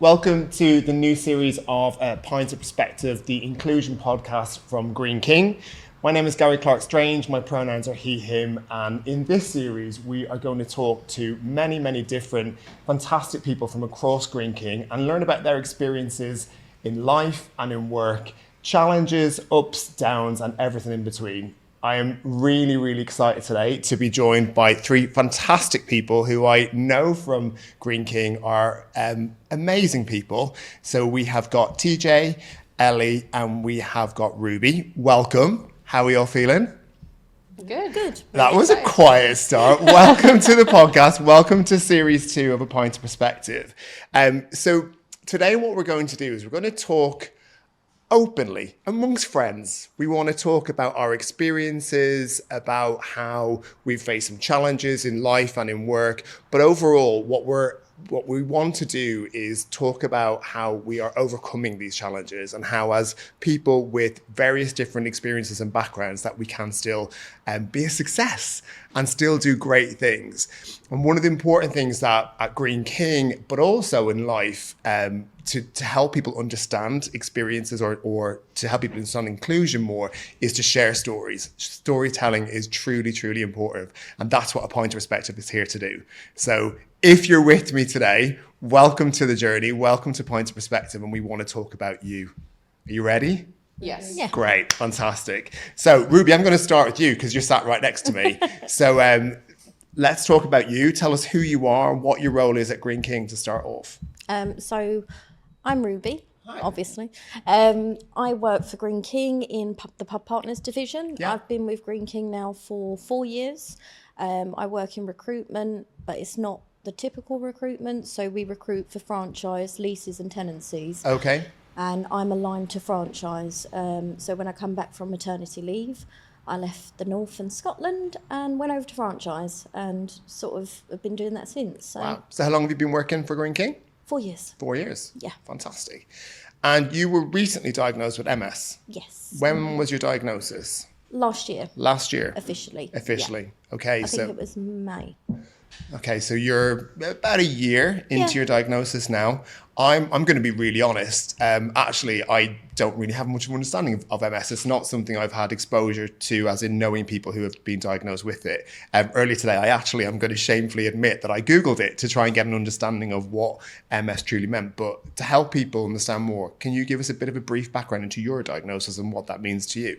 Welcome to the new series of Pint Perspective, the inclusion podcast from Greene King. My name is Gary Clark-Strange, my pronouns are he, him, and in this series we are going to talk to many different fantastic people from across Greene King and learn about their experiences in life and in work, challenges, ups, downs, and everything in between. I am really excited today to be joined by three fantastic people who I know from Greene King are amazing people. So we have got TJ, Ellie, and we have got Ruby. Welcome. How are you all feeling? Good. That was a quiet start. Welcome to the podcast. Welcome to series 2 of A Pint of Perspective. So today what we're going to do is we're going to talk openly amongst friends. We want to talk about our experiences, about how we've faced some challenges in life and in work. But overall, what we want to do is talk about how we are overcoming these challenges and how, as people with various different experiences and backgrounds, that we can still be a success and still do great things. And one of the important things that at Greene King, but also in life, to help people understand experiences or to help people understand inclusion more, is to share stories. Storytelling is truly important. And that's what A Pint of Perspective is here to do. So if you're with me today, welcome to the journey. Welcome to Pint of Perspective. And we want to talk about you. Are you ready? Yes. Yeah. Great. Fantastic. So Ruby, I'm going to start with you because you're sat right next to me. So let's talk about you. Tell us who you are, what your role is at Greene King to start off. So I'm Ruby, Hi. obviously. I work for Greene King in the Pub Partners division. Yeah. I've been with Greene King now for 4 years. I work in recruitment, but it's not the typical recruitment. So we recruit for franchise, leases and tenancies. Okay. And I'm aligned to franchise. So when I come back from maternity leave, I left the North and Scotland and went over to franchise and sort of have been doing that since. So Wow. So how long have you been working for Greene King? 4 years. 4 years. Yeah. Fantastic. And you were recently diagnosed with MS. Yes. When was your diagnosis? Last year, Last year. officially. Officially. Yeah. Okay. I think it was May. Okay, so you're about a year into Yeah. your diagnosis now. I'm going to be really honest. Actually, I don't really have much of an understanding of MS. It's not something I've had exposure to, as in knowing people who have been diagnosed with it. Earlier today, I'm going to shamefully admit that I Googled it to try and get an understanding of what MS truly meant. But to help people understand more, can you give us a bit of a brief background into your diagnosis and what that means to you?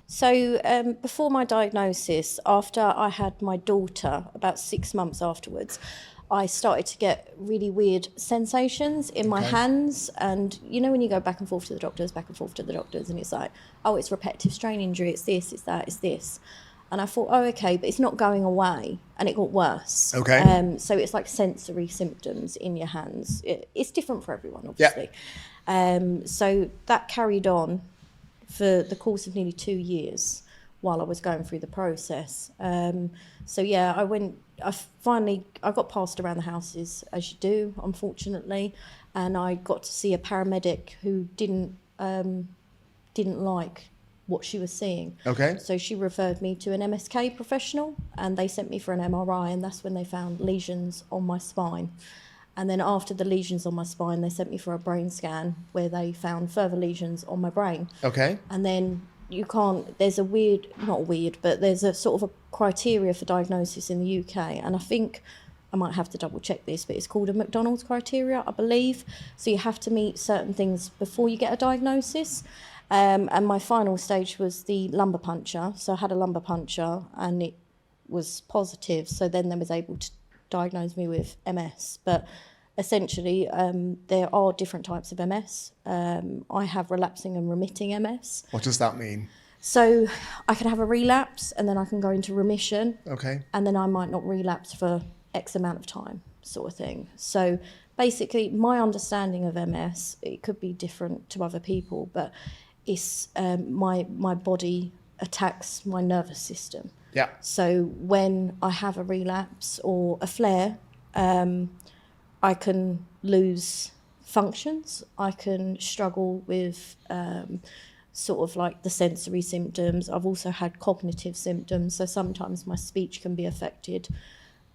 So before my diagnosis, after I had my daughter, about 6 months afterwards, I started to get really weird sensations in my hands. And you know when you go back and forth to the doctors, and it's like, oh, it's repetitive strain injury, it's this, it's that, it's this. And I thought, oh, okay, but it's not going away. And it got worse. Okay. So it's like sensory symptoms in your hands. It's different for everyone, obviously. So that carried on for the course of nearly 2 years while I was going through the process. I got passed around the houses, as you do, unfortunately, and I got to see a paramedic who didn't like what she was seeing. Okay. So she referred me to an MSK professional, and they sent me for an MRI, and that's when they found lesions on my spine. And then after the lesions on my spine, they sent me for a brain scan where they found further lesions on my brain. Okay. And then there's there's a sort of a criteria for diagnosis in the UK. And I think I might have to double check this, but it's called a McDonald's criteria, I believe. So you have to meet certain things before you get a diagnosis. And my final stage was the lumbar puncture. So I had a lumbar puncture and it was positive. So then they was able to diagnosed me with MS, but essentially there are different types of MS. I have relapsing and remitting MS. What does that mean? So I can have a relapse and then I can go into remission. Okay. And then I might not relapse for X amount of time, sort of thing. So basically my understanding of MS, it could be different to other people, but it's my body attacks my nervous system. Yeah. So when I have a relapse or a flare, I can lose functions. I can struggle with sort of like the sensory symptoms. I've also had cognitive symptoms. So sometimes my speech can be affected.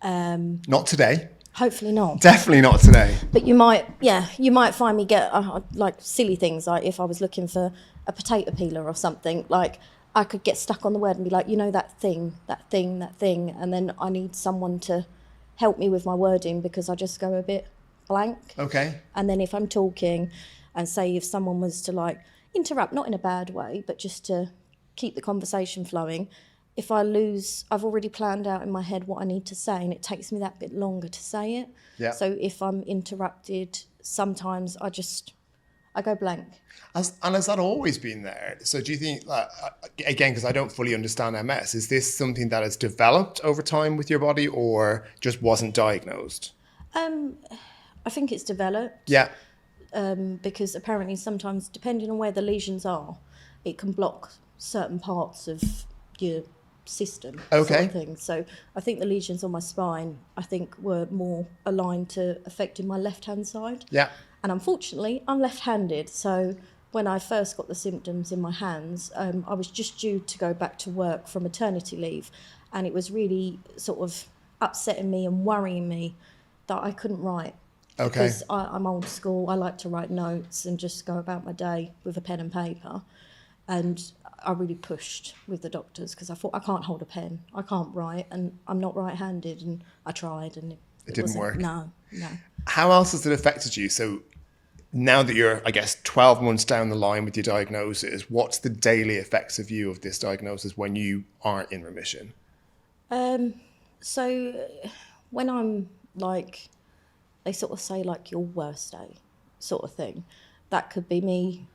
Not today. Hopefully not. Definitely not today. But you might find me get like silly things, like if I was looking for a potato peeler or something, like I could get stuck on the word and be like, that thing, and then I need someone to help me with my wording because I just go a bit blank. Okay. And then if I'm talking and say if someone was to like interrupt, not in a bad way, but just to keep the conversation flowing, if I lose, I've already planned out in my head what I need to say, and it takes me that bit longer to say it. Yeah. So if I'm interrupted, sometimes I go blank. And has that always been there? So do you think, again, because I don't fully understand MS, is this something that has developed over time with your body or just wasn't diagnosed? I think it's developed. Yeah. Because apparently sometimes, depending on where the lesions are, it can block certain parts of your system. Okay. Sort of thing. So I think the lesions on my spine, were more aligned to affecting my left-hand side. Yeah. And unfortunately, I'm left-handed. So when I first got the symptoms in my hands, I was just due to go back to work from maternity leave. And it was really sort of upsetting me and worrying me that I couldn't write. Okay. Because I'm old school. I like to write notes and just go about my day with a pen and paper. And I really pushed with the doctors because I thought, I can't hold a pen, I can't write, and I'm not right-handed. And I tried, and it didn't work. No. How else has it affected you? So now that you're, I guess, 12 months down the line with your diagnosis, what's the daily effects of you of this diagnosis when you aren't in remission? So when I'm like, they sort of say like your worst day sort of thing, that could be me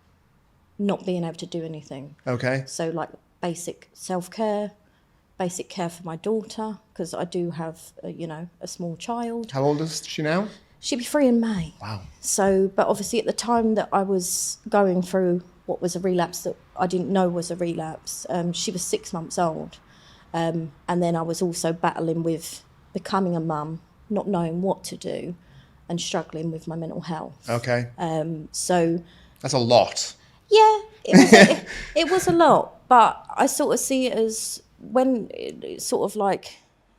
not being able to do anything. Okay. So like basic self-care, basic care for my daughter, because I do have a small child. How old is she now? She'll be 3 in May. Wow. So, but obviously at the time that I was going through what was a relapse that I didn't know was a relapse, she was 6 months old. And then I was also battling with becoming a mum, not knowing what to do, and struggling with my mental health. Okay. So that's a lot. Yeah, it was a lot, but I sort of see it as when it's sort of like,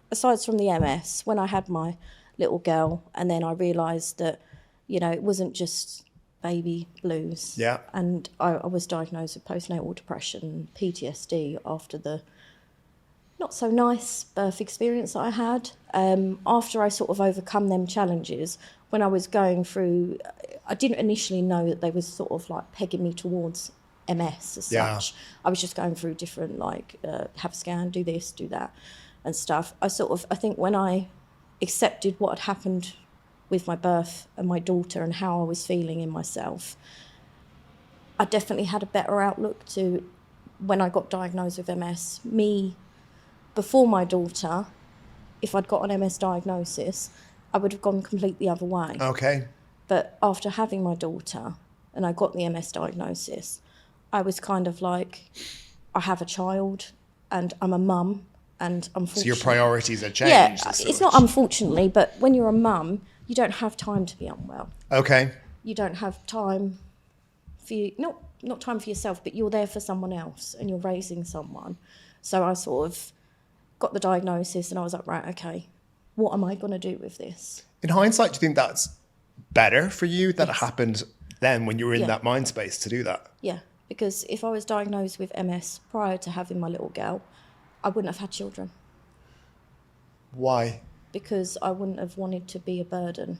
aside from the MS, when I had my little girl, and then I realised that, it wasn't just baby blues. Yeah. And I was diagnosed with postnatal depression, PTSD after the not so nice birth experience that I had. After I sort of overcome them challenges, when I was going through, I didn't initially know that they was sort of like pegging me towards MS as such. I was just going through different have a scan, do this, do that and stuff. I think when I accepted what had happened with my birth and my daughter and how I was feeling in myself, I definitely had a better outlook to when I got diagnosed with MS. Me, before my daughter, if I'd got an MS diagnosis, I would have gone completely the other way. Okay. But after having my daughter and I got the MS diagnosis, I was kind of like, I have a child and I'm a mum, and unfortunately... So your priorities are changed? Yeah, it's not unfortunately, but when you're a mum, you don't have time to be unwell. Okay. You don't have time for you, not time for yourself, but you're there for someone else and you're raising someone. So I sort of got the diagnosis and I was like, right, okay, what am I going to do with this? In hindsight, do you think that's better for you that it happened then when you were in that mind space to do that? Yeah, because if I was diagnosed with MS prior to having my little girl, I wouldn't have had children. Why? Because I wouldn't have wanted to be a burden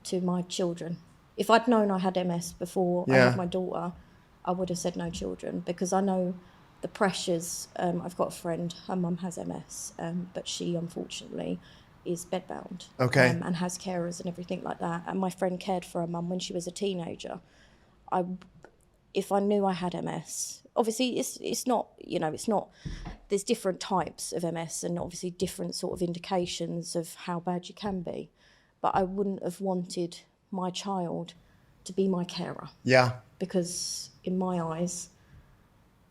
to my children. If I'd known I had MS before I had my daughter, I would have said no children, because I know the pressures. I've got a friend, her mum has MS, but she unfortunately is bedbound. Okay. And has carers and everything like that. And my friend cared for her mum when she was a teenager. If I knew I had MS, obviously it's not, it's not, there's different types of MS and obviously different sort of indications of how bad you can be. But I wouldn't have wanted my child to be my carer. Yeah. Because in my eyes,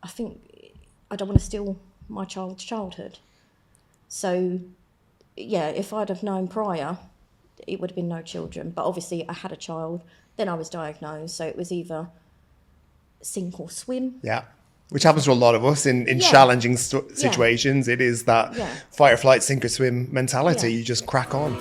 I think I don't want to steal my child's childhood. So, yeah, if I'd have known prior, it would have been no children. But obviously I had a child, then I was diagnosed, so it was either sink or swim. Yeah. Which happens to a lot of us in challenging situations. It is that fight or flight, sink or swim mentality. You just crack on.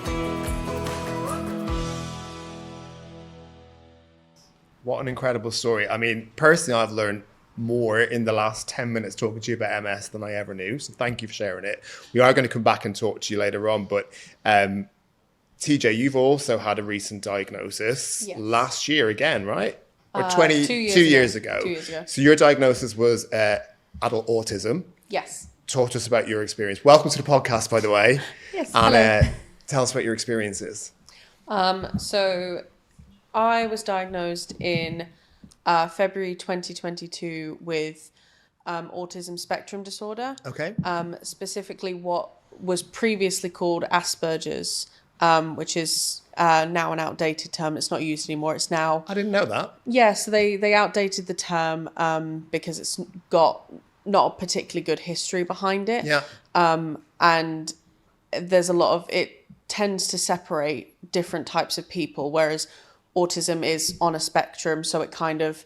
What an incredible story. I mean, personally, I've learned more in the last 10 minutes talking to you about MS than I ever knew. So thank you for sharing it. We are going to come back and talk to you later on. But TJ, you've also had a recent diagnosis last year again, right? Or 2 years ago. 2 years ago. So your diagnosis was adult autism. Yes. Talk to us about your experience. Welcome to the podcast, by the way. Yes. And tell us about your experiences. So I was diagnosed in February 2022 with autism spectrum disorder. Okay. Specifically what was previously called Asperger's, which is now an outdated term. It's not used anymore. It's now... I didn't know that. Yeah, so they outdated the term because it's got not a particularly good history behind it. Yeah. And there's a lot of... It tends to separate different types of people, whereas autism is on a spectrum, so it kind of...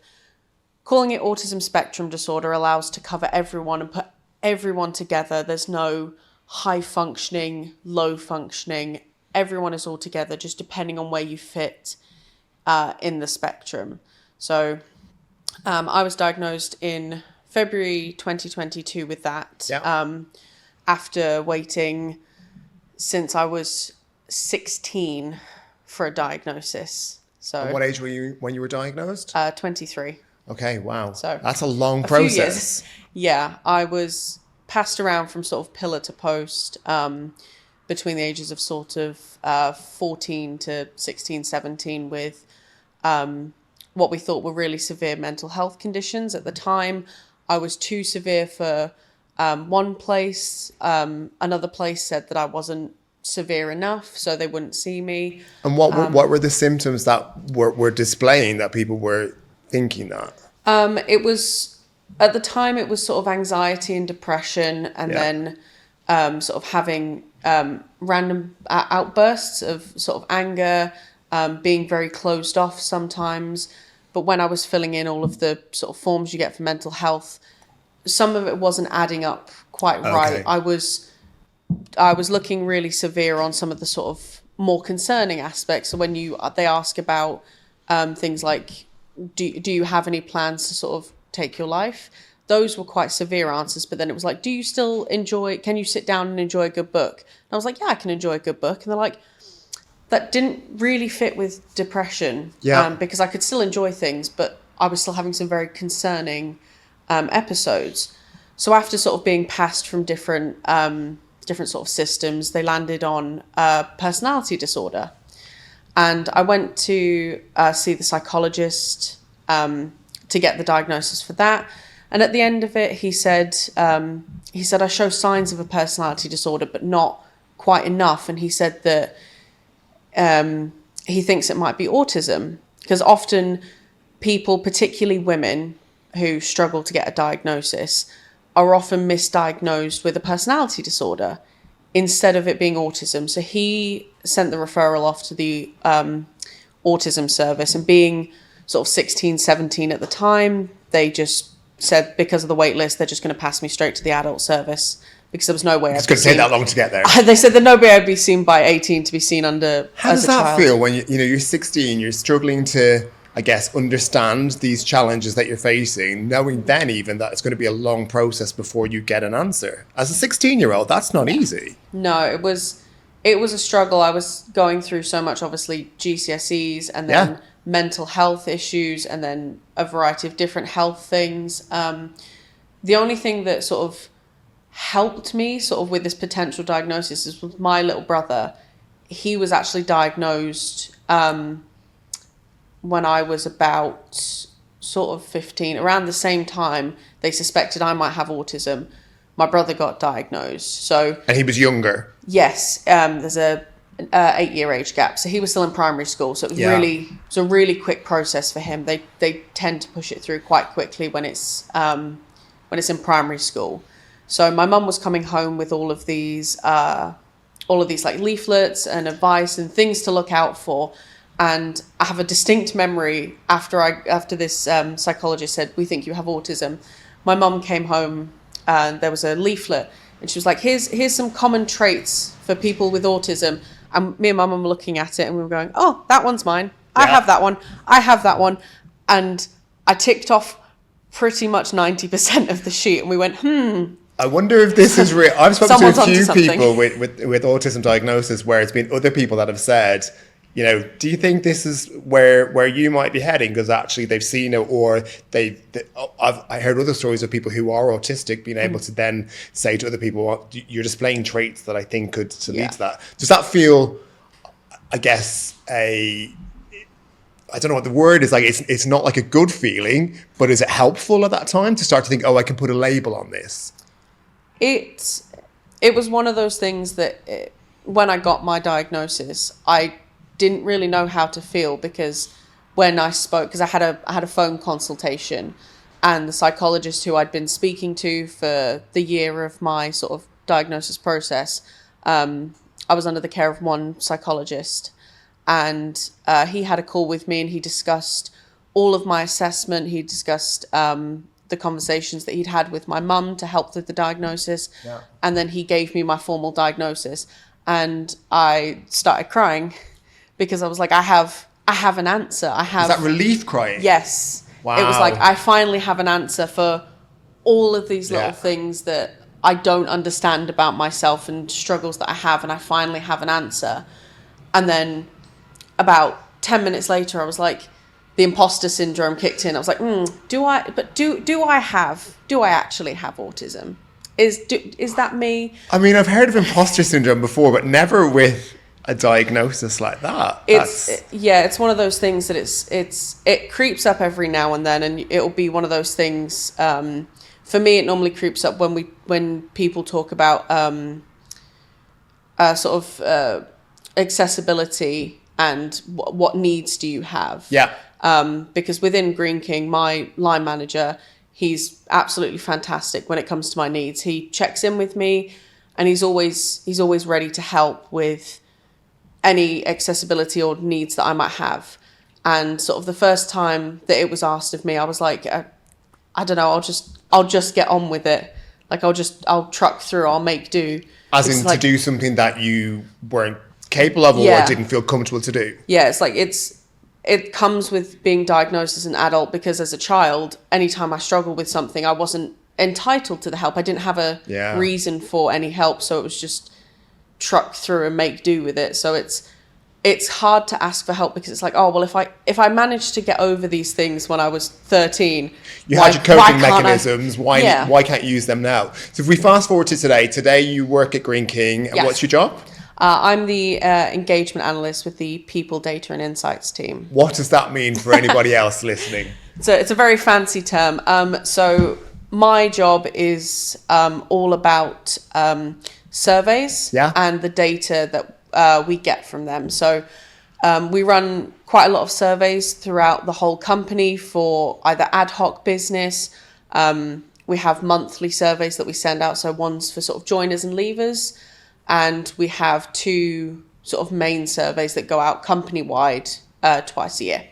Calling it autism spectrum disorder allows to cover everyone and put everyone together. There's no high functioning, low functioning. Everyone is all together, just depending on where you fit in the spectrum. So I was diagnosed in February 2022 with that. Yeah. After waiting since I was 16 for a diagnosis. So And what age were you when you were diagnosed? 23. Okay, wow. So that's a long a few process. years. Yeah, I was passed around from sort of pillar to post between the ages of sort of 14 to 16, 17 with what we thought were really severe mental health conditions. At the time, I was too severe for one place. Another place said that I wasn't severe enough, so they wouldn't see me. And what were the symptoms that were displaying that people were thinking that? It was, at the time, it was sort of anxiety and depression, and then sort of having random outbursts of sort of anger, being very closed off sometimes. But when I was filling in all of the sort of forms you get for mental health, some of it wasn't adding up quite right. I was looking really severe on some of the sort of more concerning aspects. So when they ask about things like, do you have any plans to sort of take your life? Those were quite severe answers. But then it was like, can you sit down and enjoy a good book? And I was like, yeah, I can enjoy a good book. And they're like, that didn't really fit with depression. Because I could still enjoy things, but I was still having some very concerning episodes. So after sort of being passed from different sort of systems, they landed on personality disorder. And I went to see the psychologist to get the diagnosis for that. And at the end of it, he said, I show signs of a personality disorder, but not quite enough. And he said that he thinks it might be autism, because often people, particularly women who struggle to get a diagnosis, are often misdiagnosed with a personality disorder instead of it being autism. So he sent the referral off to the autism service, and being sort of 16, 17 at the time, they just said, because of the wait list, they're just going to pass me straight to the adult service, because there was no way It's going to take that long to get there. They said that no way I'd be seen by 18 to be seen under How as does a that child. feel when you're 16, you're struggling to, I guess, understand these challenges that you're facing, knowing then even that it's going to be a long process before you get an answer? As a 16-year-old, that's not easy. No, it was a struggle. I was going through so much, obviously, GCSEs, and then mental health issues, and then a variety of different health things. The only thing that sort of helped me sort of with this potential diagnosis is with my little brother. He was actually diagnosed when I was about sort of 15. Around the same time, they suspected I might have autism. My brother got diagnosed. And he was younger. Yes, there's a 8-year age gap, so he was still in primary school. So it was a really quick process for him. They tend to push it through quite quickly when it's in primary school. So my mum was coming home with all of these like leaflets and advice and things to look out for. And I have a distinct memory after this psychologist said, "We think you have autism." My mum came home and there was a leaflet, and she was like, "Here's some common traits for people with autism." And me and my mum were looking at it, and we were going, "Oh, that one's mine. I have that one. I have that one." And I ticked off pretty much 90% of the sheet, and we went, I wonder if this is real. I've spoken to a Someone's few onto people with autism diagnosis where it's been other people that have said, you know, do you think this is where you might be heading? Because actually they've seen it, or I heard other stories of people who are autistic being able to then say to other people, well, you're displaying traits that I think could lead to that. Does that feel, I guess, I don't know what the word is, like it's not like a good feeling, but is it helpful at that time to start to think, oh, I can put a label on this? It was one of those things that when I got my diagnosis, I didn't really know how to feel, because when I spoke, because I had a phone consultation, and the psychologist who I'd been speaking to for the year of my sort of diagnosis process, I was under the care of one psychologist, and he had a call with me, and he discussed all of my assessment. He discussed the conversations that he'd had with my mum to help with the diagnosis. Yeah. And then he gave me my formal diagnosis, and I started crying because I was like, I have an answer. Is that relief crying? Yes. Wow. It was like, I finally have an answer for all of these little things that I don't understand about myself and struggles that I have, and I finally have an answer. And then about 10 minutes later, I was like, the imposter syndrome kicked in. I was like, do I actually have autism? Is that me? I mean, I've heard of imposter syndrome before, but never with a diagnosis like that. It's one of those things that it creeps up every now and then, and it'll be one of those things. For me, it normally creeps up when people talk about accessibility and what needs do you have. Yeah. Because within Greene King, my line manager, he's absolutely fantastic when it comes to my needs. He checks in with me, and he's always ready to help with any accessibility or needs that I might have. And sort of the first time that it was asked of me, I was like, I don't know, I'll just get on with it. Like I'll truck through, I'll make do. As in to do something that you weren't capable of or didn't feel comfortable to do. Yeah, it's like it comes with being diagnosed as an adult, because as a child, anytime I struggled with something, I wasn't entitled to the help. I didn't have a reason for any help, so it was just truck through and make do with it. So it's hard to ask for help, because it's like, oh well, if I managed to get over these things when I was 13, you had your coping mechanisms. Why can't you use them now? So if we fast forward to today you work at Greene King, and what's your job? I'm the engagement analyst with the People, Data and Insights team. What does that mean for anybody else listening? So it's a very fancy term. So my job is all about surveys and the data that we get from them. So we run quite a lot of surveys throughout the whole company for either ad hoc business. We have monthly surveys that we send out. So one's for sort of joiners and leavers. And we have two sort of main surveys that go out company-wide twice a year.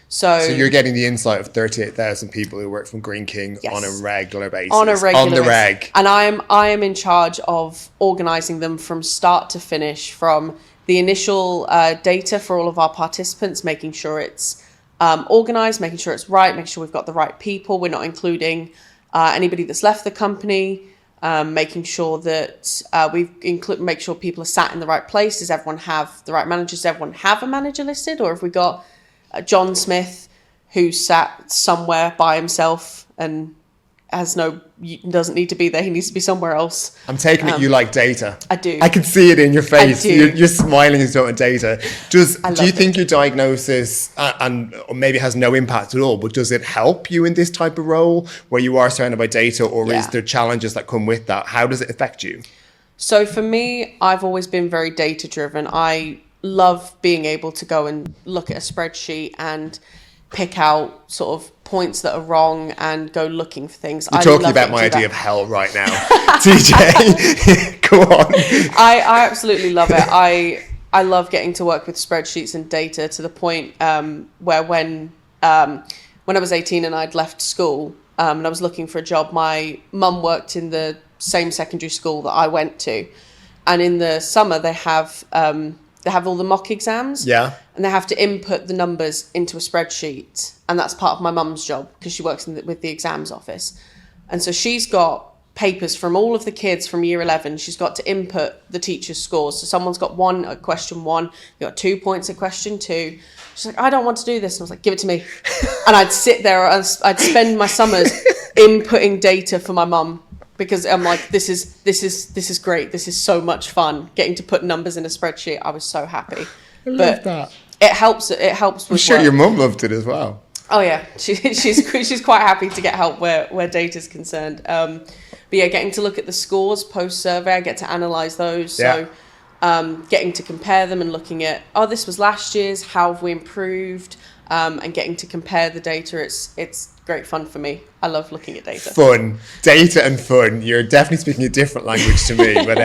So you're getting the insight of 38,000 people who work from Greene King on a regular basis. On the reg. And I am in charge of organising them from start to finish, from the initial data for all of our participants, making sure it's organised, making sure it's right, making sure we've got the right people. We're not including anybody that's left the company. Making sure that make sure people are sat in the right place. Does everyone have the right manager? Does everyone have a manager listed? Or have we got John Smith who sat somewhere by himself and doesn't need to be there. He needs to be somewhere else. I'm taking it you like data. I do. I can see it in your face. You're smiling as you talk data. Do you think your diagnosis and maybe has no impact at all, but does it help you in this type of role where you are surrounded by data, or is there challenges that come with that? How does it affect you? So for me, I've always been very data driven. I love being able to go and look at a spreadsheet and pick out sort of points that are wrong and go looking for things. You're talking about my idea of hell right now. TJ, go on. I absolutely love it. I love getting to work with spreadsheets and data to the point where when I was 18 and I'd left school and I was looking for a job, my mum worked in the same secondary school that I went to. And in the summer they have they have all the mock exams. Yeah. And they have to input the numbers into a spreadsheet. And that's part of my mum's job because she works with the exams office. And so she's got papers from all of the kids from year 11. She's got to input the teacher's scores. So someone's got 1 at question 1, you got 2 points at question 2. She's like, I don't want to do this. And I was like, give it to me. And I'd sit there, I'd spend my summers inputting data for my mum because I'm like, this is great. This is so much fun. Getting to put numbers in a spreadsheet. I was so happy. I love that. It helps with I'm sure work. your mum loved it as well. Oh yeah, she's quite happy to get help where data's concerned. But yeah, getting to look at the scores post-survey, I get to analyse those. Yeah. So getting to compare them and looking at, this was last year's, how have we improved? And getting to compare the data, it's great fun for me. I love looking at data. Fun. Data and fun. You're definitely speaking a different language to me, but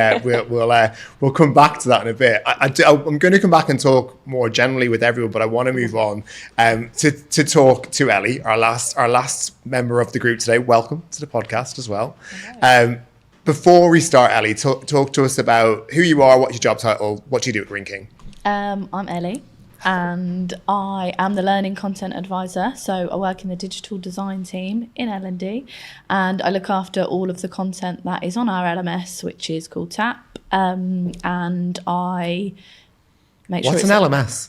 we'll come back to that in a bit. I'm going to come back and talk more generally with everyone, but I want to move on to talk to Ellie, our last member of the group today. Welcome to the podcast as well. Before we start, Ellie, talk to us about who you are, what's your job title, what do you do at Greene King? I'm Ellie, and I am the Learning Content Advisor. So I work in the digital design team in L&D, and I look after all of the content that is on our LMS, which is called TAP. And I make sure What's an LMS?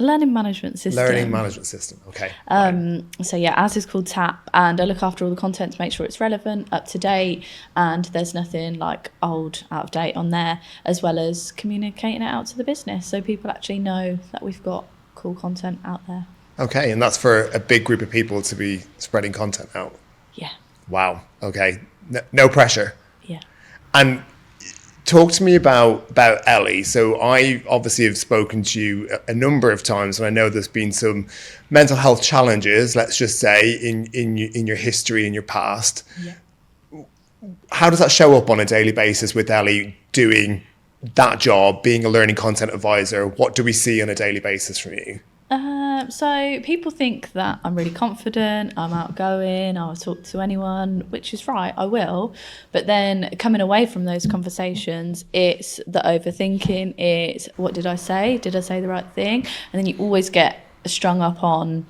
a learning management system. Learning management system. Okay. So yeah, as is called TAP, and I look after all the content to make sure it's relevant, up to date, and there's nothing like old, out of date on there, as well as communicating it out to the business so people actually know that we've got cool content out there. Okay, and that's for a big group of people to be spreading content out. Yeah. Wow. Okay. No pressure. Yeah. And talk to me about Ellie. So I obviously have spoken to you a number of times, and I know there's been some mental health challenges, let's just say, in your history, in your past. Yeah. How does that show up on a daily basis with Ellie doing that job, being a learning content advisor? What do we see on a daily basis from you? So people think that I'm really confident, I'm outgoing, I'll talk to anyone, which is right, I will. But then coming away from those conversations, it's the overthinking, it's what did I say? Did I say the right thing? And then you always get strung up on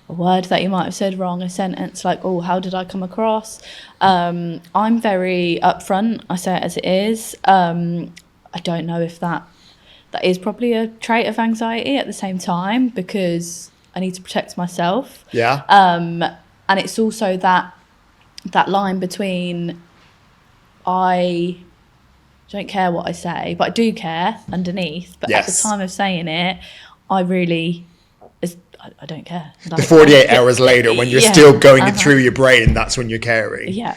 a word that you might have said wrong, a sentence like, oh, how did I come across? I'm very upfront, I say it as it is. I don't know if that is probably a trait of anxiety at the same time, because I need to protect myself. Yeah. And it's also that line between I don't care what I say, but I do care underneath. But yes. At the time of saying it, I don't care. The 48 hours later, when you're still going it through your brain, that's when you're caring. Yeah.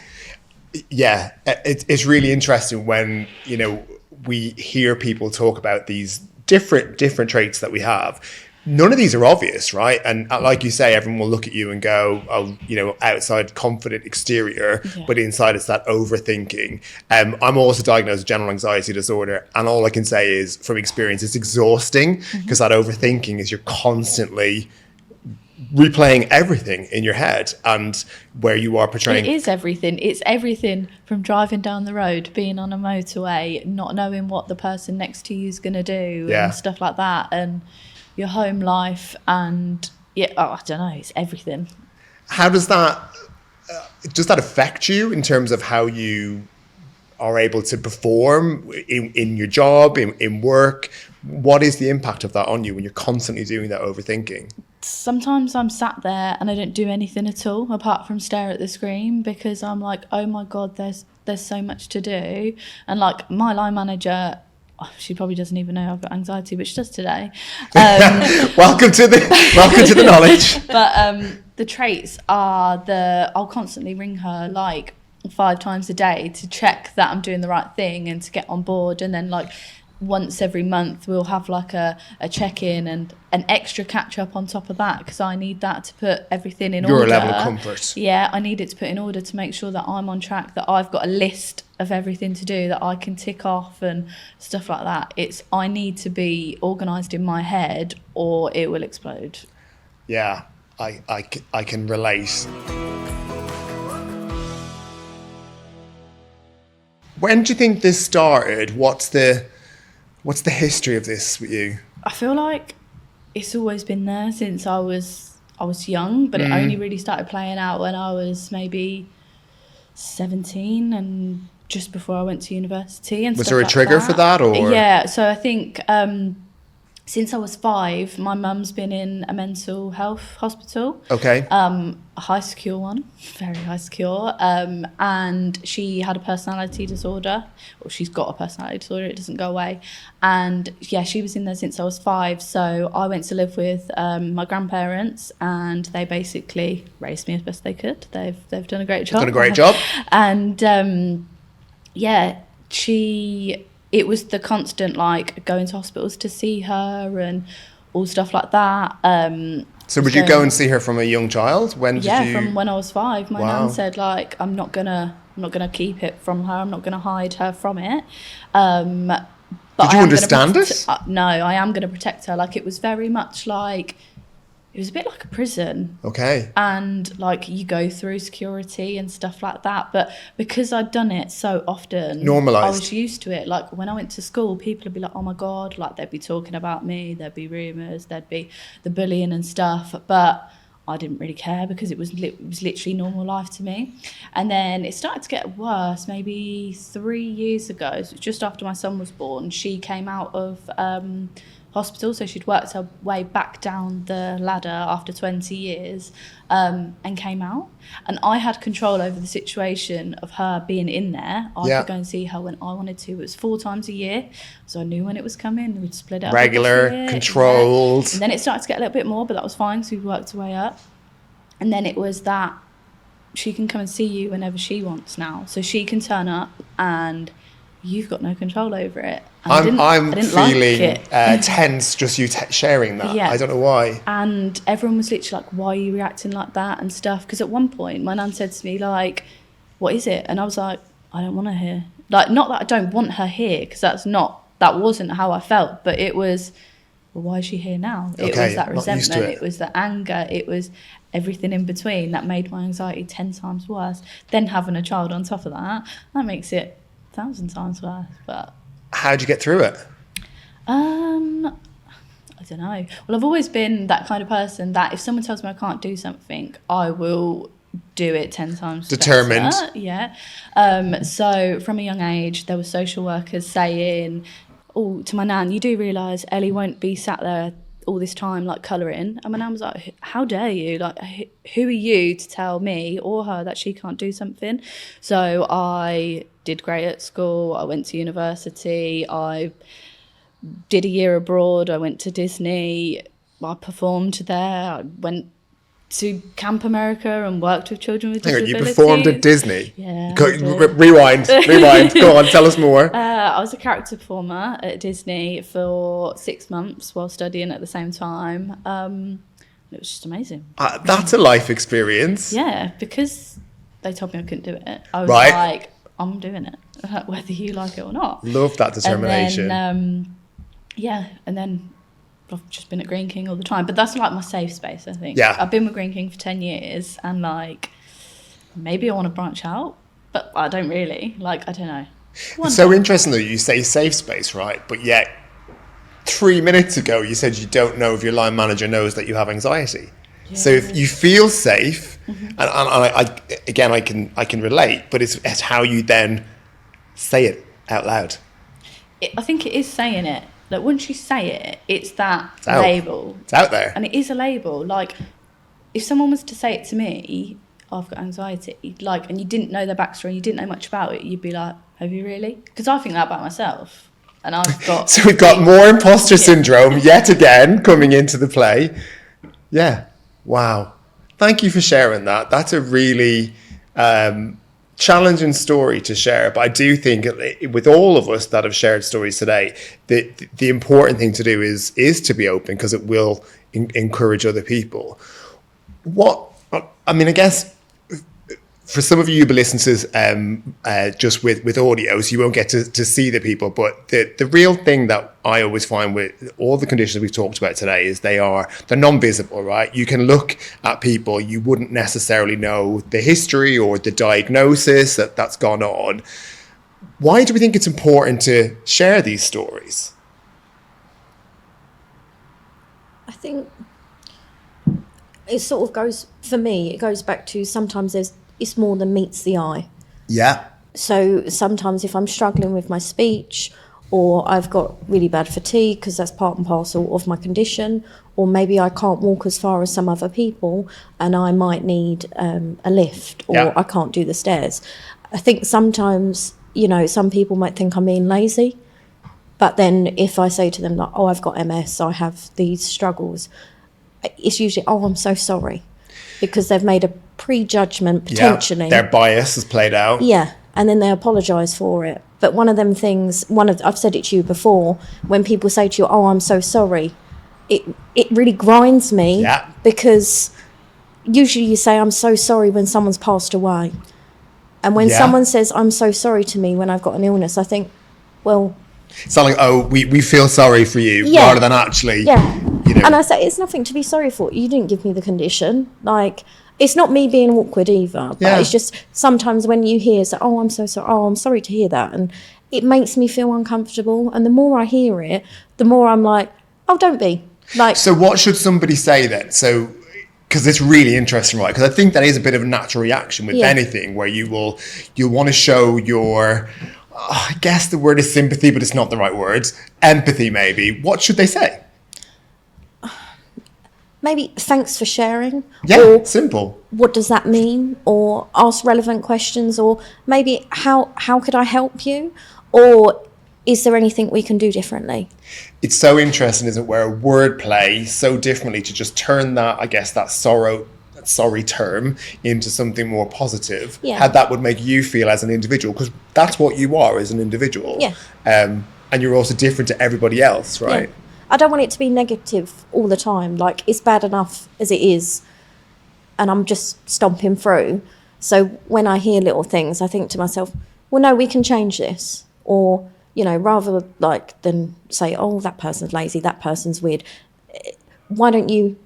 Yeah. It's really interesting when, we hear people talk about these different traits that we have. None of these are obvious, right? And like you say, everyone will look at you and go, oh, outside confident exterior, but inside it's that overthinking. I'm also diagnosed with general anxiety disorder, and all I can say is, from experience, it's exhausting because that overthinking is you're constantly replaying everything in your head, and where you are portraying. It is everything. It's everything from driving down the road, being on a motorway, not knowing what the person next to you is going to do, and stuff like that, and your home life, and I don't know, it's everything. How does that affect you in terms of how you are able to perform in your job, in work? What is the impact of that on you when you're constantly doing that overthinking? Sometimes I'm sat there and I don't do anything at all apart from stare at the screen, because I'm like, oh my God, there's so much to do. And like my line manager, she probably doesn't even know I've got anxiety, but she does today. Welcome to the knowledge. But the traits are I'll constantly ring her like 5 times a day to check that I'm doing the right thing and to get on board. And then like once every month we'll have like a check-in and an extra catch-up on top of that, because I need that to put everything in order. Your level of comfort. Yeah, I need it to put in order to make sure that I'm on track, that I've got a list of everything to do that I can tick off and stuff like that. I need to be organised in my head or it will explode. Yeah, I can relate. When do you think this started? What's the What's the history of this with you? I feel like it's always been there since I was young, but it only really started playing out when I was maybe 17 and just before I went to university and Was stuff there a like trigger for that, or? Yeah, so I think since I was 5, my mum's been in a mental health hospital. Okay. A high secure one, very high secure. And she had a personality disorder, or she's got a personality disorder, it doesn't go away. And yeah, she was in there since I was 5. So I went to live with my grandparents, and they basically raised me as best they could. They've done a great job. Done a great job. And it was the constant like going to hospitals to see her and all stuff like that. So would you go and see her from a young child? When did you? From when I was 5. My Wow. nan said like, I'm not gonna keep it from her. I'm not gonna hide her from it. But Did you understand it? No, I am gonna protect her. Like, it was very much like, it was a bit like a prison. Okay. And like, you go through security and stuff like that, but because I'd done it so often, Normalised. I was used to it. Like, when I went to school, people would be like, oh my god, like they'd be talking about me, there'd be rumours, there'd be the bullying and stuff, but I didn't really care because it was literally normal life to me. And then it started to get worse maybe 3 years ago, so just after my son was born. She came out of hospital, so she'd worked her way back down the ladder after 20 years and came out, and I had control over the situation of her being in there. I could go and see her when I wanted to. It was 4 times a year, so I knew when it was coming. We'd split it up Regular, controlled. And then it started to get a little bit more, but that was fine because we worked our way up. And then it was that she can come and see you whenever she wants now, so she can turn up and you've got no control over it. And I'm I didn't feeling like it. tense just you sharing that. Yeah. I don't know why. And everyone was literally like, why are you reacting like that and stuff? Because at one point my nan said to me like, what is it? And I was like, I don't want her here. Like, not that I don't want her here, because that wasn't how I felt, but it was, well, why is she here now? It was that resentment, it was the anger, it was everything in between that made my anxiety 10 times worse. Then having a child on top of that makes it 1,000 times worse. But how'd you get through it? I don't know. Well, I've always been that kind of person that if someone tells me I can't do something, I will do it 10 times determined better. Yeah. So from a young age, there were social workers saying, oh, to my nan, you do realise Ellie won't be sat there all this time like colouring. And my nan was like, how dare you, like, who are you to tell me or her that she can't do something? So I did great at school, I went to university, I did a year abroad, I went to Disney, I performed there, I went to Camp America and worked with children with disabilities. You performed at Disney? Yeah. Rewind. Go on, tell us more. I was a character performer at Disney for 6 months while studying at the same time. It was just amazing. That's a life experience. Yeah, because they told me I couldn't do it. I was Right. like, I'm doing it, whether you like it or not. Love that determination. And then I've just been at Greene King all the time, but that's like my safe space, I think. Yeah. I've been with Greene King for 10 years, and like, maybe I want to branch out, but I don't really. Like, I don't know. It's so interesting though, you say safe space, right? But yet 3 minutes ago you said you don't know if your line manager knows that you have anxiety. Yeah. So if you feel safe, and I can relate, but it's how you then say it out loud. I think it is saying it. Like, once you say it, it's that label. It's out there. And it is a label. Like, if someone was to say it to me, oh, I've got anxiety, like, and you didn't know their backstory, you didn't know much about it, you'd be like, have you really? Because I think that about myself. And I've got... So we've got more imposter syndrome yet again coming into the play. Yeah. Wow. Thank you for sharing that. That's a really challenging story to share. But I do think with all of us that have shared stories today, the important thing to do is to be open, because it will encourage other people. I guess for some of you who listen to this just with audio, so you won't get to see the people, but the real thing that I always find with all the conditions we've talked about today is they're non-visible, right? You can look at people, you wouldn't necessarily know the history or the diagnosis that's gone on. Why do we think it's important to share these stories? I think it sort of goes, for me, it goes back to sometimes it's more than meets the eye. Yeah. So sometimes if I'm struggling with my speech, or I've got really bad fatigue because that's part and parcel of my condition, or maybe I can't walk as far as some other people and I might need a lift, or I can't do the stairs. I think sometimes, you know, some people might think I'm being lazy, but then if I say to them like, oh, I've got MS, I have these struggles, it's usually, oh, I'm so sorry, because they've made a prejudgment potentially. Yeah, their bias has played out. Yeah, and then they apologise for it. But one of them things, I've said it to you before, when people say to you, oh, I'm so sorry, it really grinds me. Yeah. Because usually you say, I'm so sorry when someone's passed away. And when someone says, I'm so sorry to me when I've got an illness, I think, well... It's not like, oh, we feel sorry for you, rather than actually... Yeah. You know. And I say, it's nothing to be sorry for. You didn't give me the condition. Like... It's not me being awkward either, but it's just sometimes when you hear, so, oh, I'm so sorry, oh, I'm sorry to hear that. And it makes me feel uncomfortable. And the more I hear it, the more I'm like, oh, don't be. Like. So what should somebody say then? So, because it's really interesting, right? Because I think that is a bit of a natural reaction with anything where you'll want to show your, I guess the word is sympathy, but it's not the right word. Empathy, maybe. What should they say? Maybe thanks for sharing. Yeah, or simple. What does that mean? Or ask relevant questions. Or maybe how could I help you? Or is there anything we can do differently? It's so interesting, isn't it, where a word plays so differently to just turn that, I guess, that sorry term into something more positive. Yeah. How that would make you feel as an individual, because that's what you are as an individual. Yeah. And you're also different to everybody else, right? Yeah. I don't want it to be negative all the time. Like, it's bad enough as it is, and I'm just stomping through. So when I hear little things, I think to myself, well, no, we can change this. Or, you know, rather like than say, oh, that person's lazy, that person's weird. Why don't you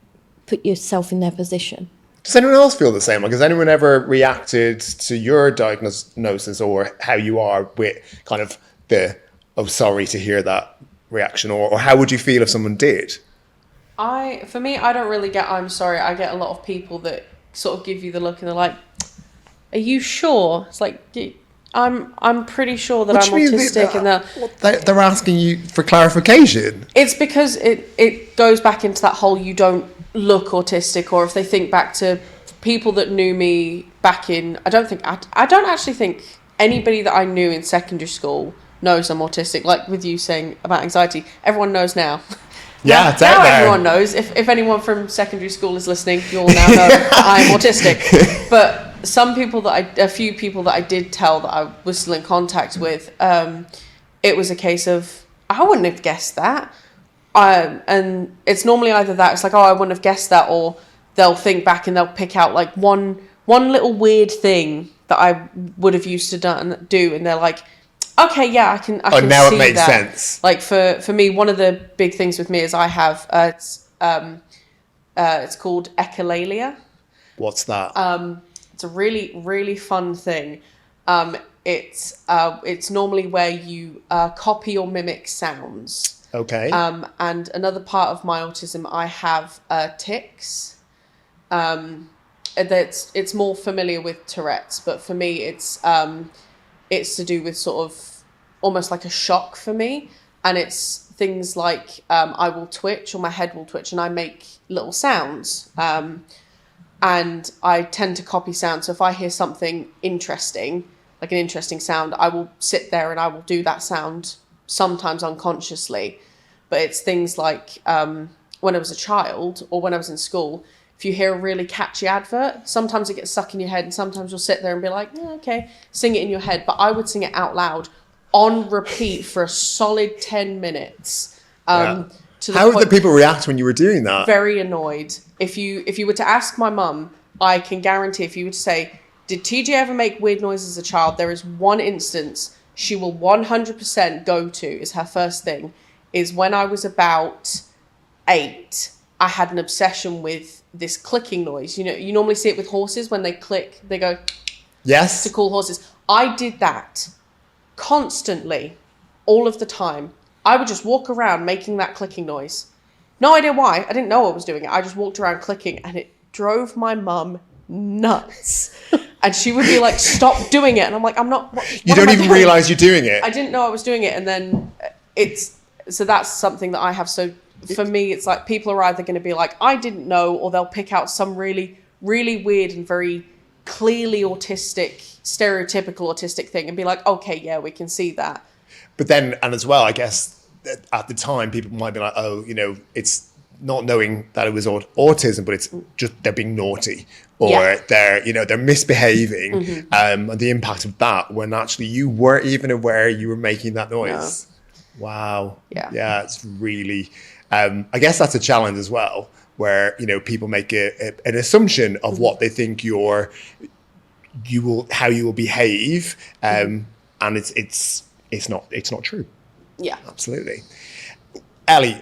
put yourself in their position? Does anyone else feel the same? Like, has anyone ever reacted to your diagnosis or how you are with kind of the, oh, sorry to hear that reaction, or how would you feel if someone did? For me, I don't really get I'm sorry. I get a lot of people that sort of give you the look and they're like, are you sure? It's like, I'm pretty sure that I'm autistic, and they're asking you for clarification. It's because it goes back into that whole you don't look autistic, or if they think back to people that knew me back in, I don't actually think anybody that I knew in secondary school knows I'm autistic. Like with you saying about anxiety, everyone knows now. Yeah, it's out there. Everyone knows. If anyone from secondary school is listening, you'll now know I'm autistic. But a few people that I did tell that I was still in contact with, it was a case of, I wouldn't have guessed that. And it's normally either that, it's like, oh, I wouldn't have guessed that, or they'll think back and they'll pick out like one little weird thing that I would have used to do, and they're like, okay, yeah, I can now see it makes that. sense. Like for me, one of the big things with me is I have it's called echolalia. What's that? It's a really, really fun thing. It's normally where you copy or mimic sounds. Okay. And another part of my autism, I have tics. It's more familiar with Tourette's, but for me, it's to do with sort of almost like a shock for me. And it's things like I will twitch, or my head will twitch, and I make little sounds. And I tend to copy sound. So if I hear something interesting, like an interesting sound, I will sit there and I will do that sound, sometimes unconsciously. But it's things like when I was a child or when I was in school, if you hear a really catchy advert, sometimes it gets stuck in your head, and sometimes you'll sit there and be like, yeah, okay, sing it in your head. But I would sing it out loud on repeat for a solid 10 minutes. How did the people react when you were doing that? Very annoyed. If you were to ask my mum, I can guarantee if you were to say, did TJ ever make weird noises as a child? There is one instance she will 100% go to, is her first thing, is when I was about 8, I had an obsession with this clicking noise. You know, you normally see it with horses when they click, they go, yes, to call horses. I did that constantly, all of the time. I would just walk around making that clicking noise. No idea why. I didn't know I was doing it. I just walked around clicking, and it drove my mum nuts. And she would be like, stop doing it. And I'm like, I'm not. You don't even realise you're doing it. I didn't know I was doing it. And then so that's something that I have. So for me, it's like people are either going to be like, I didn't know, or they'll pick out some really, really weird and very clearly autistic, stereotypical autistic thing and be like, okay, yeah, we can see that. But then, and as well, I guess at the time, people might be like, oh, it's not knowing that it was autism, but it's just they're being naughty, or they're misbehaving, and the impact of that when actually you weren't even aware you were making that noise. No. Wow. Yeah, it's really, I guess that's a challenge as well, where people make an assumption of what they think how you will behave, and it's not true. Yeah, absolutely. Ellie,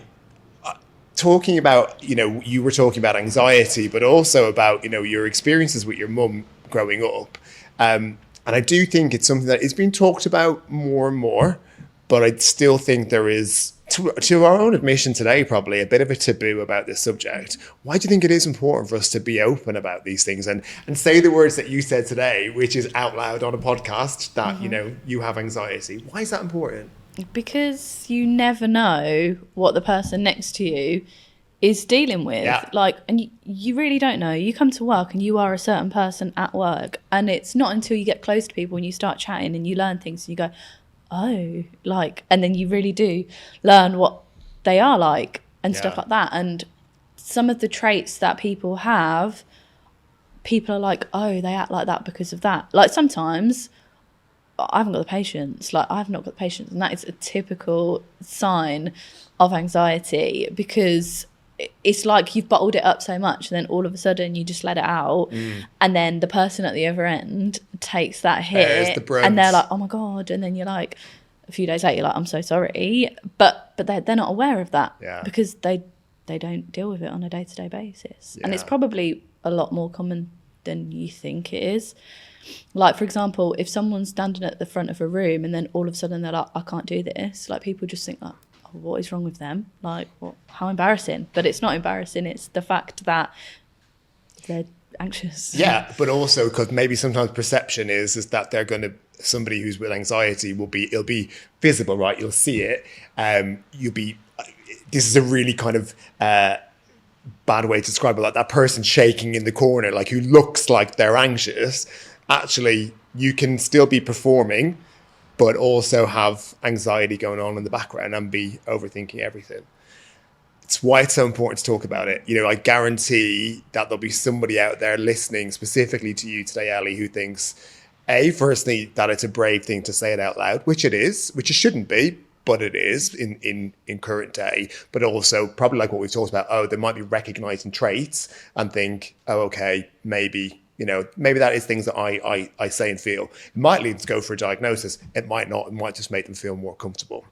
talking about, you were talking about anxiety, but also about, your experiences with your mum growing up. And I do think it's something that is being talked about more and more, but I still think there is, to our own admission today, probably a bit of a taboo about this subject. Why do you think it is important for us to be open about these things and say the words that you said today, which is out loud on a podcast, that, you have anxiety? Why is that important? Because you never know what the person next to you is dealing with. And you really don't know. You come to work and you are a certain person at work, and it's not until you get close to people and you start chatting and you learn things and you go, oh, and then you really do learn what they are like and stuff like that. And some of the traits that people have, people are like, oh, they act like that because of that. Like sometimes I haven't got the patience. I've not got the patience. And that is a typical sign of anxiety, because it's like you've bottled it up so much and then all of a sudden you just let it out. And then the person at the other end takes that hit and they're like, oh my God. And then you're like, a few days later, you're like, I'm so sorry. But they're not aware of that because they don't deal with it on a day-to-day basis. And it's probably a lot more common than you think it is. Like, for example, if someone's standing at the front of a room and then all of a sudden they're like, I can't do this, like people just think like, oh, what is wrong with them? Like, how embarrassing. But it's not embarrassing. It's the fact that they're anxious. Yeah, but also because maybe sometimes perception is that they're going to, somebody who's with anxiety it'll be visible, right? You'll see it. This is a really kind of bad way to describe it, like that person shaking in the corner, like who looks like they're anxious. Actually, you can still be performing, but also have anxiety going on in the background and be overthinking everything. It's why it's so important to talk about it. I guarantee that there'll be somebody out there listening specifically to you today, Ellie, who thinks, firstly, that it's a brave thing to say it out loud, which it is, which it shouldn't be, but it is in current day. But also probably like what we've talked about, they might be recognizing traits and think, okay, maybe that is things that I say and feel. It might lead them to go for a diagnosis. It might not. It might just make them feel more comfortable.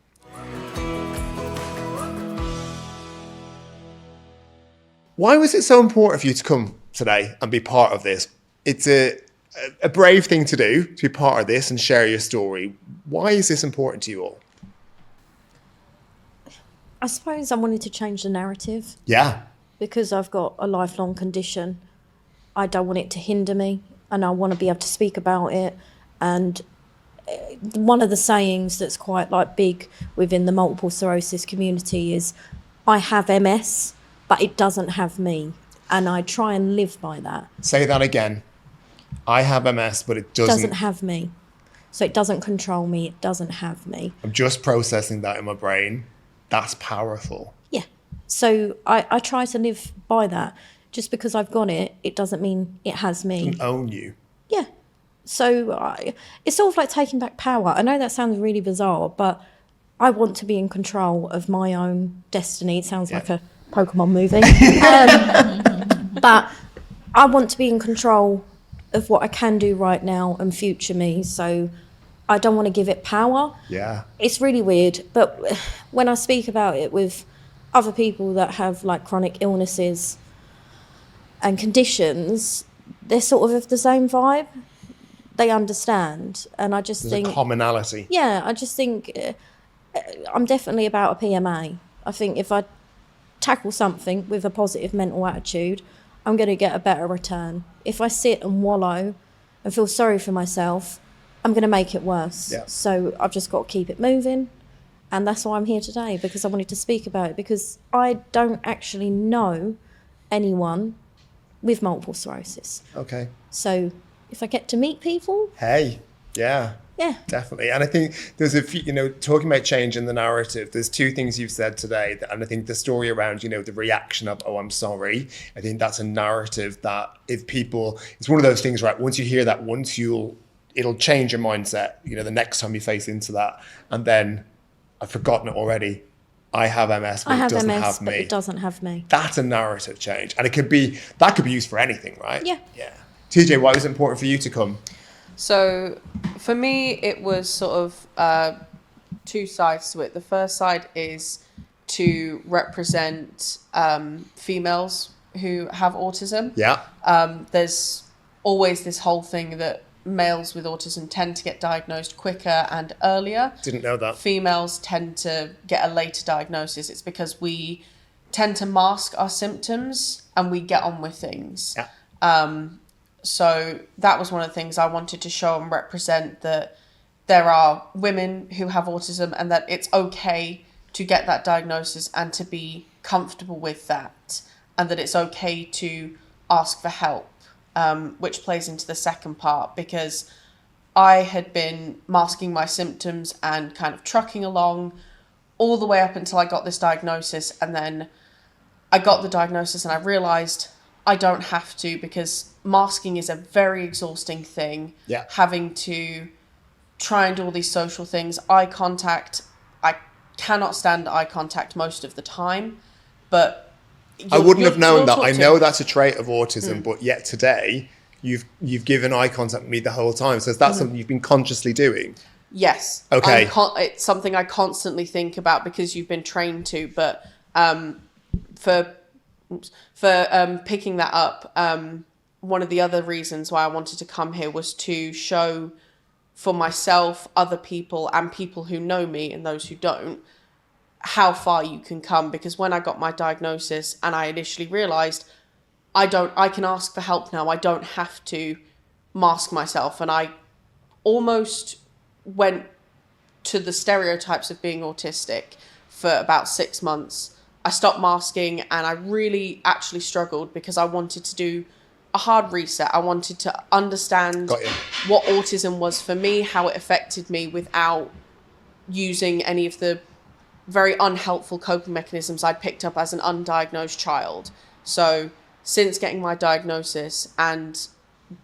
Why was it so important for you to come today and be part of this? It's a brave thing to do, to be part of this and share your story. Why is this important to you all? I suppose I wanted to change the narrative. Yeah. Because I've got a lifelong condition. I don't want it to hinder me, and I want to be able to speak about it. And one of the sayings that's quite big within the multiple sclerosis community is, I have MS, but it doesn't have me. And I try and live by that. Say that again. I have MS, but it doesn't have me. So it doesn't control me. It doesn't have me. I'm just processing that in my brain. That's powerful. Yeah. So I try to live by that. Just because I've got it, it doesn't mean it has me. It doesn't own you. Yeah. So it's sort of like taking back power. I know that sounds really bizarre, but I want to be in control of my own destiny. It sounds like a Pokemon movie. But I want to be in control of what I can do right now and future me. So I don't want to give it power. Yeah. It's really weird. But when I speak about it with other people that have chronic illnesses and conditions, they're sort of the same vibe. They understand. And I just think... There's a commonality. Yeah, I just think I'm definitely about a PMA. I think if I tackle something with a positive mental attitude, I'm going to get a better return. If I sit and wallow and feel sorry for myself, I'm going to make it worse. Yeah. So I've just got to keep it moving. And that's why I'm here today, because I wanted to speak about it, because I don't actually know anyone with multiple sclerosis. Okay. So if I get to meet people, Hey, yeah. yeah. Definitely. And I think there's a few, talking about change in the narrative, there's two things you've said today. And I think the story around, the reaction of, oh, I'm sorry. I think that's a narrative that if people, it's one of those things, right? Once you hear that it'll change your mindset, the next time you face into that. And then I've forgotten it already. I have MS, but it doesn't have me. But it doesn't have me. That's a narrative change. And that could be used for anything, right? Yeah. Yeah. TJ, why was it important for you to come? So for me, it was sort of two sides to it. The first side is to represent females who have autism. Yeah. There's always this whole thing that males with autism tend to get diagnosed quicker and earlier. Didn't know that. Females tend to get a later diagnosis. It's because we tend to mask our symptoms and we get on with things. Yeah. So that was one of the things I wanted to show and represent, that there are women who have autism and that it's okay to get that diagnosis and to be comfortable with that, and that it's okay to ask for help, which plays into the second part, because I had been masking my symptoms and kind of trucking along all the way up until I got this diagnosis. And then I got the diagnosis and I realised I don't have to, because masking is a very exhausting thing. Yeah. Having to try and do all these social things. Eye contact, I cannot stand eye contact most of the time, but I wouldn't have known that. I know that. that's a trait of autism, but yet today you've given eye contact with me the whole time. So that's something you've been consciously doing. Yes. Okay. It's something I constantly think about because you've been trained to. But for picking that up, one of the other reasons why I wanted to come here was to show for myself, other people, and people who know me and those who don't, how far you can come. Because when I got my diagnosis and I initially realised I can ask for help now, I don't have to mask myself. And I almost went to the stereotypes of being autistic for about 6 months. I stopped masking and I really actually struggled because I wanted to do a hard reset. I wanted to understand what autism was for me, how it affected me, without using any of the very unhelpful coping mechanisms I'd picked up as an undiagnosed child. So since getting my diagnosis, and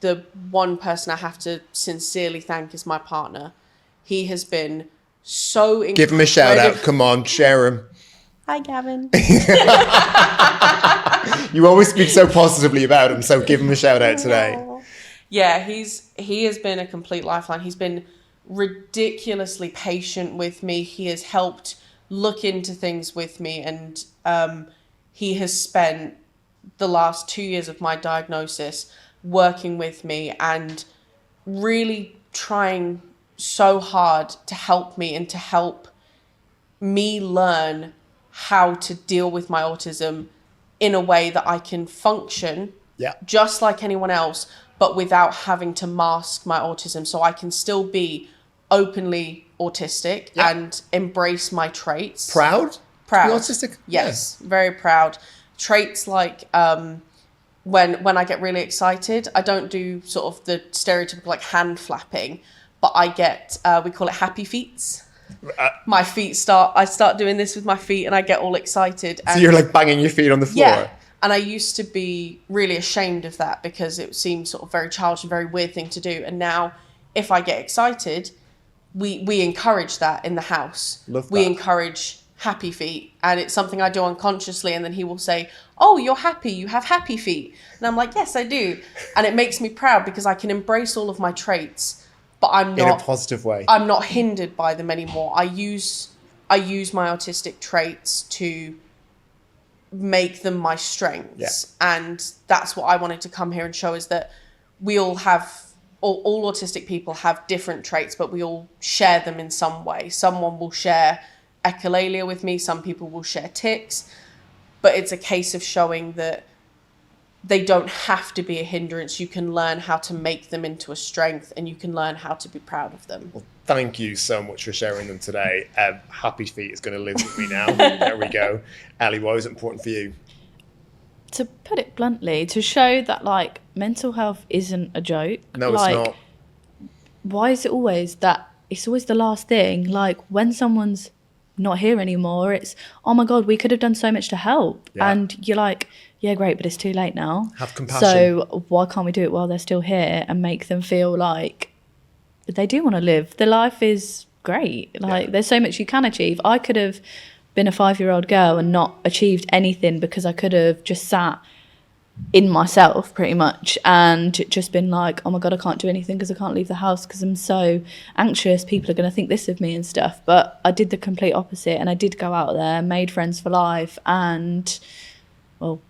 the one person I have to sincerely thank is my partner, he has been so incredible. Give him a shout out. Come on, share him. Hi, Gavin. You always speak so positively about him, so give him a shout out today. Yeah, he has been a complete lifeline. He's been ridiculously patient with me. He has helped look into things with me, and he has spent the last 2 years of my diagnosis working with me and really trying so hard to help me and to help me learn how to deal with my autism in a way that I can function just like anyone else, but without having to mask my autism. So I can still be openly autistic and embrace my traits. Proud? Proud. To be autistic? Yes, very proud. Traits like when I get really excited, I don't do sort of the stereotypical like hand flapping, but I get, we call it happy feets. My feet I start doing this with my feet and I get all excited. And so you're like banging your feet on the floor? Yeah. And I used to be really ashamed of that because it seemed sort of very childish and very weird thing to do. And now if I get excited, we encourage that in the house. Love that. We encourage happy feet, and it's something I do unconsciously, and then he will say, oh, you're happy, you have happy feet. And I'm like, yes, I do. And it makes me proud because I can embrace all of my traits, but I'm not in a positive way. I'm not hindered by them anymore. I use my autistic traits to make them my strengths. And that's what I wanted to come here and show, is that we all have, all autistic people have different traits, but we all share them in some way. Someone will share echolalia with me, some people will share tics. but it's a case of showing that they don't have to be a hindrance. You can learn how to make them into a strength, and you can learn how to be proud of them. Well, thank you so much for sharing them today. Happy Feet is going to live with me now. There we go. Ellie, why was it important for you? To put it bluntly, to show that like mental health isn't a joke. No, like, it's not. Why is it always that it's always the last thing? Like when someone's not here anymore, it's, oh my God, we could have done so much to help. Yeah. And you're like, yeah, great, but it's too late now. Have compassion. So why can't we do it while they're still here and make them feel like they do want to live? Their life is great. Like there's so much you can achieve. I could have been a 5-year-old girl and not achieved anything because I could have just sat in myself pretty much and just been like, oh my God, I can't do anything because I can't leave the house because I'm so anxious, people are going to think this of me and stuff. But I did the complete opposite, and I did go out there, made friends for life, and well,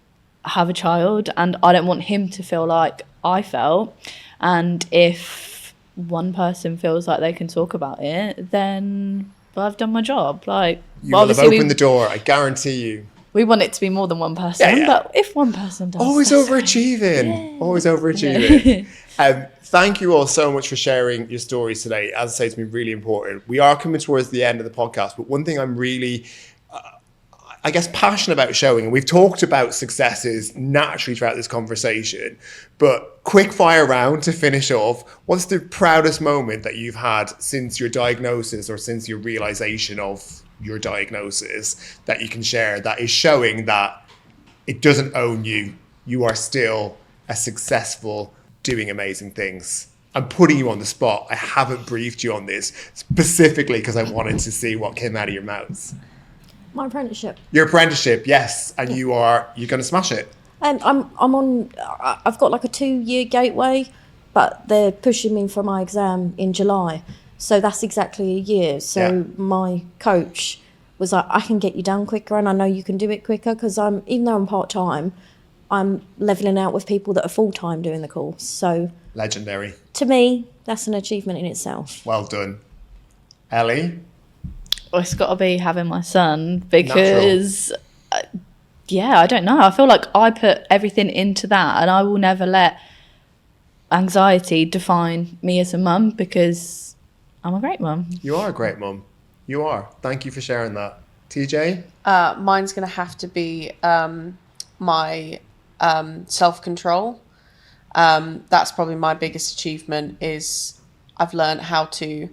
have a child, and I don't want him to feel like I felt. And if one person feels like they can talk about it, then well, I've done my job. Like, You will have opened the door, I guarantee you. We want it to be more than one person, but if one person does, always that's overachieving. Yeah. Always overachieving. Thank you all so much for sharing your stories today. As I say, it's been really important. We are coming towards the end of the podcast, but one thing I'm really, I guess, passionate about showing, and we've talked about successes naturally throughout this conversation, but quick fire round to finish off. What's the proudest moment that you've had since your diagnosis or since your realization of your diagnosis that you can share that is showing that it doesn't own you? You are still a successful, doing amazing things. I'm putting you on the spot. I haven't briefed you on this specifically because I wanted to see what came out of your mouths. My apprenticeship. Your apprenticeship, yes, and you're going to smash it. I'm on. I've got like a 2-year gateway, but they're pushing me for my exam in July, so that's exactly a year. So my coach was like, I can get you done quicker, and I know you can do it quicker because even though I'm part time, I'm leveling out with people that are full time doing the course. So legendary. To me, that's an achievement in itself. Well done, Ellie. Well, it's got to be having my son because, I don't know. I feel like I put everything into that, and I will never let anxiety define me as a mum because I'm a great mum. You are a great mum. You are. Thank you for sharing that. TJ? Mine's going to have to be my self-control. That's probably my biggest achievement is I've learned who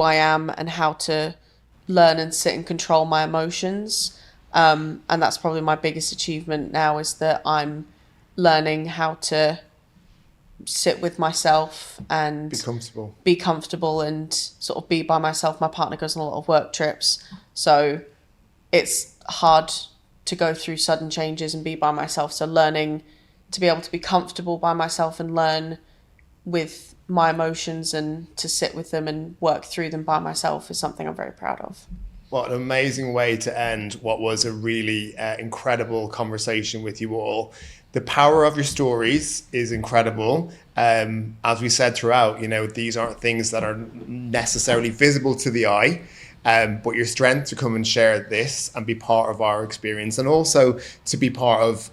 I am and how to learn and sit and control my emotions. And that's probably my biggest achievement now is that I'm learning how to sit with myself and be comfortable and sort of be by myself. My partner goes on a lot of work trips, so it's hard to go through sudden changes and be by myself. So learning to be able to be comfortable by myself and learn with my emotions and to sit with them and work through them by myself is something I'm very proud of. What an amazing way to end what was a really incredible conversation with you all. The power of your stories is incredible. As we said throughout, these aren't things that are necessarily visible to the eye, but your strength to come and share this and be part of our experience, and also to be part of,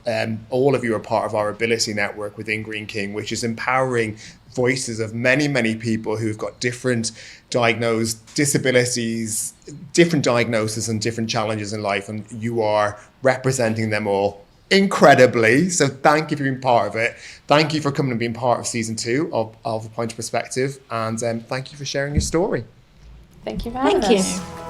all of you are part of our ability network within Greene King, which is empowering voices of many, many people who've got different diagnosed disabilities, different diagnoses and different challenges in life, and you are representing them all incredibly. So thank you for being part of it. Thank you for coming and being part of season 2 of A Pint of Perspective, and thank you for sharing your story. Thank you for having us. Thank you.